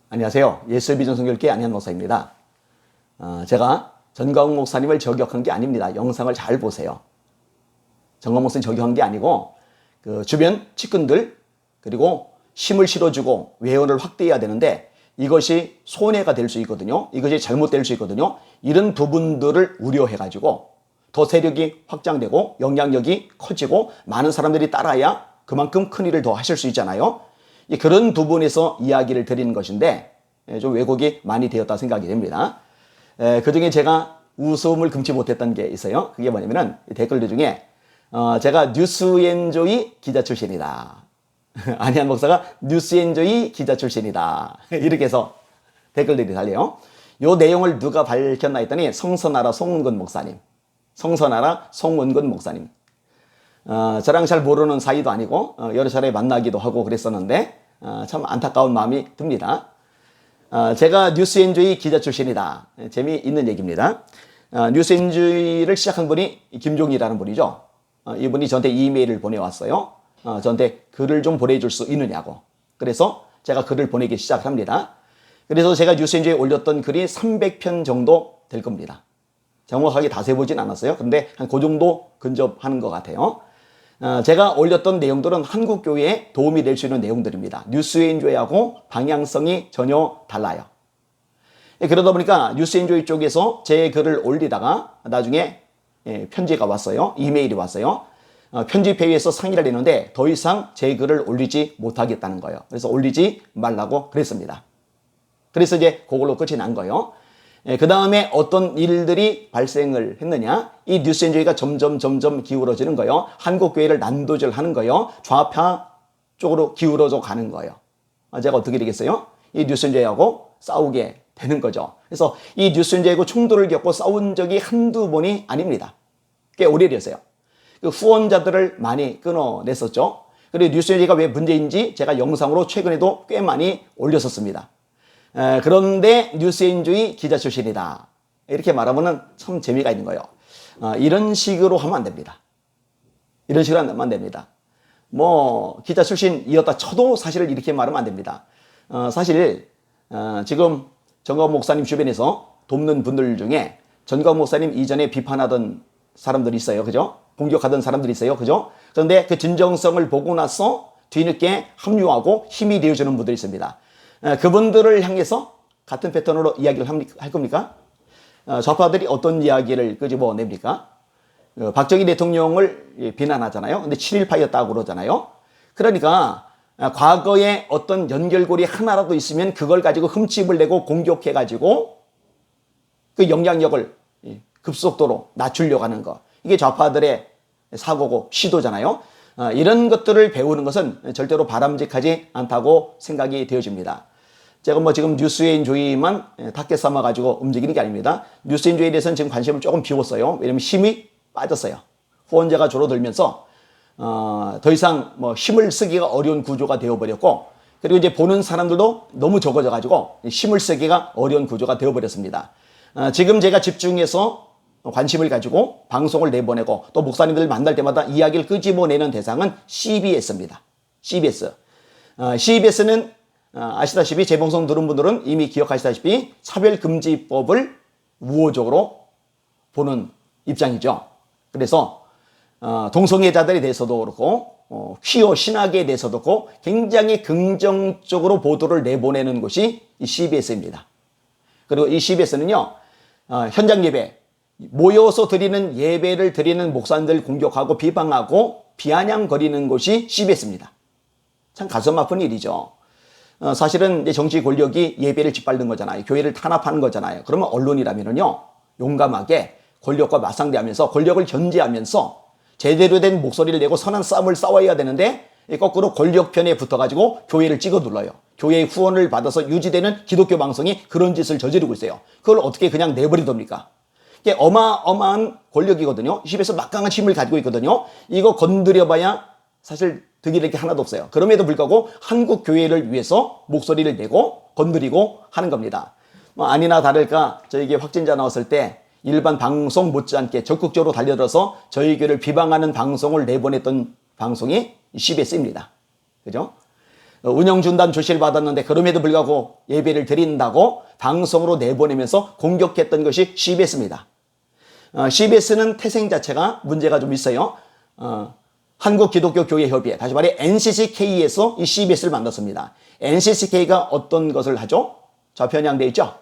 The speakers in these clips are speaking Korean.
안녕하세요. 예수의 비전 선교회 안현 목사입니다. 제가 전광훈 목사님을 저격한 게 아닙니다. 영상을 잘 보세요. 전광훈 목사님 저격한 게 아니고 그 주변 측근들 그리고 힘을 실어주고 외연을 확대해야 되는데 이것이 손해가 될 수 있거든요. 이것이 잘못될 수 있거든요. 이런 부분들을 우려해가지고 더 세력이 확장되고 영향력이 커지고 많은 사람들이 따라야 그만큼 큰 일을 더 하실 수 있잖아요. 그런 부분에서 이야기를 드리는 것인데 좀 왜곡이 많이 되었다 생각이 됩니다. 그 중에 제가 웃음을 금치 못했던 게 있어요. 그게 뭐냐면은 댓글들 중에 제가 뉴스엔조이 기자 출신이다. 안희한 목사가 뉴스엔조이 기자 출신이다. 이렇게 해서 댓글들이 달려요. 요 내용을 누가 밝혔나 했더니 성선하라 송은근 목사님. 성선하라 송은근 목사님. 저랑 잘 모르는 사이도 아니고 여러 차례 만나기도 하고 그랬었는데 참 안타까운 마음이 듭니다. 제가 뉴스엔조이 기자 출신이다. 재미있는 얘기입니다. 뉴스엔조이를 시작한 분이 김종희라는 분이죠. 이분이 저한테 이메일을 보내왔어요. 저한테 글을 좀 보내줄 수 있느냐고. 그래서 제가 글을 보내기 시작합니다. 그래서 제가 뉴스엔조이에 올렸던 글이 300편 정도 될 겁니다. 정확하게 다 세보진 않았어요. 근데 한 그 정도 근접하는 것 같아요. 제가 올렸던 내용들은 한국교회에 도움이 될 수 있는 내용들입니다. 뉴스엔조이하고 방향성이 전혀 달라요. 그러다 보니까 뉴스엔조이 쪽에서 제 글을 올리다가 나중에 편지가 왔어요. 이메일이 왔어요. 편집회의에서 상의를 했는데 더 이상 제 글을 올리지 못하겠다는 거예요. 그래서 올리지 말라고 그랬습니다. 그래서 이제 그걸로 끝이 난 거예요. 그 다음에 어떤 일들이 발생을 했느냐? 이 뉴스엔조이가 점점 기울어지는 거예요. 한국교회를 난도질하는 거예요. 좌파 쪽으로 기울어져 가는 거예요. 제가 어떻게 되겠어요? 이 뉴스엔조이하고 싸우게 되는 거죠. 그래서 이 뉴스엔조이하고 충돌을 겪고 싸운 적이 한두 번이 아닙니다. 꽤 오래됐어요. 그 후원자들을 많이 끊어냈었죠. 그리고 뉴스엔조이가 왜 문제인지 제가 영상으로 최근에도 꽤 많이 올렸었습니다. 그런데 뉴스엔조이 기자 출신이다. 이렇게 말하면 참 재미가 있는 거예요. 이런 식으로 하면 안 됩니다. 이런 식으로 하면 안 됩니다. 뭐 기자 출신이었다 쳐도 사실을 이렇게 말하면 안 됩니다. 사실 지금 전광훈 목사님 주변에서 돕는 분들 중에 전광훈 목사님 이전에 비판하던 사람들이 있어요. 그죠? 공격하던 사람들이 있어요. 그죠? 그런데 그 진정성을 보고 나서 뒤늦게 합류하고 힘이 되어주는 분들이 있습니다. 그분들을 향해서 같은 패턴으로 이야기를 할 겁니까? 좌파들이 어떤 이야기를 끄집어냅니까? 박정희 대통령을 비난하잖아요. 근데 7.18였다고 그러잖아요. 그러니까 과거에 어떤 연결고리 하나라도 있으면 그걸 가지고 흠집을 내고 공격해가지고 그 영향력을 급속도로 낮추려고 하는 거. 이게 좌파들의 사고고 시도잖아요. 이런 것들을 배우는 것은 절대로 바람직하지 않다고 생각이 되어집니다. 제가 뭐 지금 뉴스엔조이만 닭게 삼아가지고 움직이는 게 아닙니다. 뉴스엔조이에 대해서는 지금 관심을 조금 비웠어요. 왜냐면 힘이 빠졌어요. 후원자가 줄어들면서 더 이상 뭐 힘을 쓰기가 어려운 구조가 되어버렸고, 그리고 이제 보는 사람들도 너무 적어져가지고 힘을 쓰기가 어려운 구조가 되어버렸습니다. 지금 제가 집중해서 관심을 가지고 방송을 내보내고 또 목사님들 만날 때마다 이야기를 끄집어내는 대상은 CBS입니다. CBS. CBS는 아시다시피 제 방송 들은 분들은 이미 기억하시다시피 차별금지법을 우호적으로 보는 입장이죠. 그래서 동성애자들에 대해서도 그렇고 퀴어 신학에 대해서도 그렇고 굉장히 긍정적으로 보도를 내보내는 곳이 이 CBS입니다. 그리고 이 CBS는요. 현장 예배, 모여서 드리는 예배를 드리는 목사님들 공격하고 비방하고 비아냥거리는 곳이 CBS입니다. 참 가슴 아픈 일이죠. 사실은 이제 정치 권력이 예배를 짓밟는 거잖아요. 교회를 탄압하는 거잖아요. 그러면 언론이라면요, 용감하게 권력과 맞상대하면서 권력을 견제하면서 제대로 된 목소리를 내고 선한 싸움을 싸워야 되는데 거꾸로 권력 편에 붙어가지고 교회를 찍어 눌러요. 교회의 후원을 받아서 유지되는 기독교 방송이 그런 짓을 저지르고 있어요. 그걸 어떻게 그냥 내버리됩니까? 이게 어마어마한 권력이거든요. 집에서 막강한 힘을 가지고 있거든요. 이거 건드려봐야 사실 득이 게 하나도 없어요. 그럼에도 불구하고 한국 교회를 위해서 목소리를 내고 건드리고 하는 겁니다. 뭐 아니나 다를까 저에게 확진자 나왔을 때 일반 방송 못지않게 적극적으로 달려들어서 저희 교회를 비방하는 방송을 내보냈던 방송이 CBS입니다. 그죠? 운영준단 조치를 받았는데 그럼에도 불구하고 예배를 드린다고 방송으로 내보내면서 공격했던 것이 CBS입니다. CBS는 태생 자체가 문제가 좀 있어요. 한국기독교교회협의회, 다시 말해 NCCK에서 이 CBS를 만났습니다. NCCK가 어떤 것을 하죠? 자, 편향되어 있죠?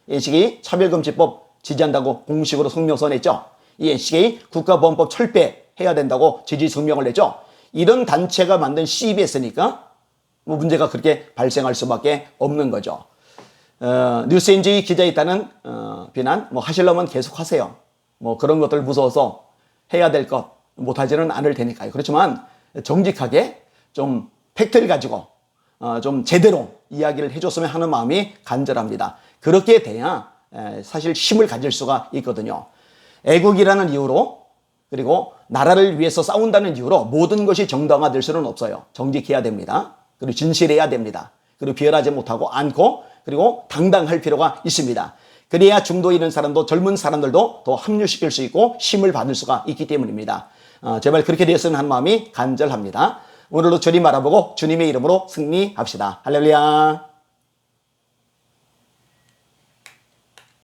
NCK 차별금지법 지지한다고 공식으로 성명서 냈죠? 이 NCK 국가보안법 철폐해야 된다고 지지 성명을 냈죠? 이런 단체가 만든 CBS니까 뭐 문제가 그렇게 발생할 수밖에 없는 거죠. 뉴스엔지 기자에 따른 비난 뭐 하시려면 계속 하세요. 뭐 그런 것들 무서워서 해야 될 것 못하지는 않을 테니까요. 그렇지만 정직하게 좀 팩트를 가지고 좀 제대로 이야기를 해줬으면 하는 마음이 간절합니다. 그렇게 돼야 사실 힘을 가질 수가 있거든요. 애국이라는 이유로 그리고 나라를 위해서 싸운다는 이유로 모든 것이 정당화될 수는 없어요. 정직해야 됩니다. 그리고 진실해야 됩니다. 그리고 비열하지 못하고 않고 그리고 당당할 필요가 있습니다. 그래야 중도에 있는 사람도 젊은 사람들도 더 합류시킬 수 있고 힘을 받을 수가 있기 때문입니다. 제발 그렇게 되었으면 하는 마음이 간절합니다. 오늘도 주님 알아보고 주님의 이름으로 승리합시다. 할렐루야.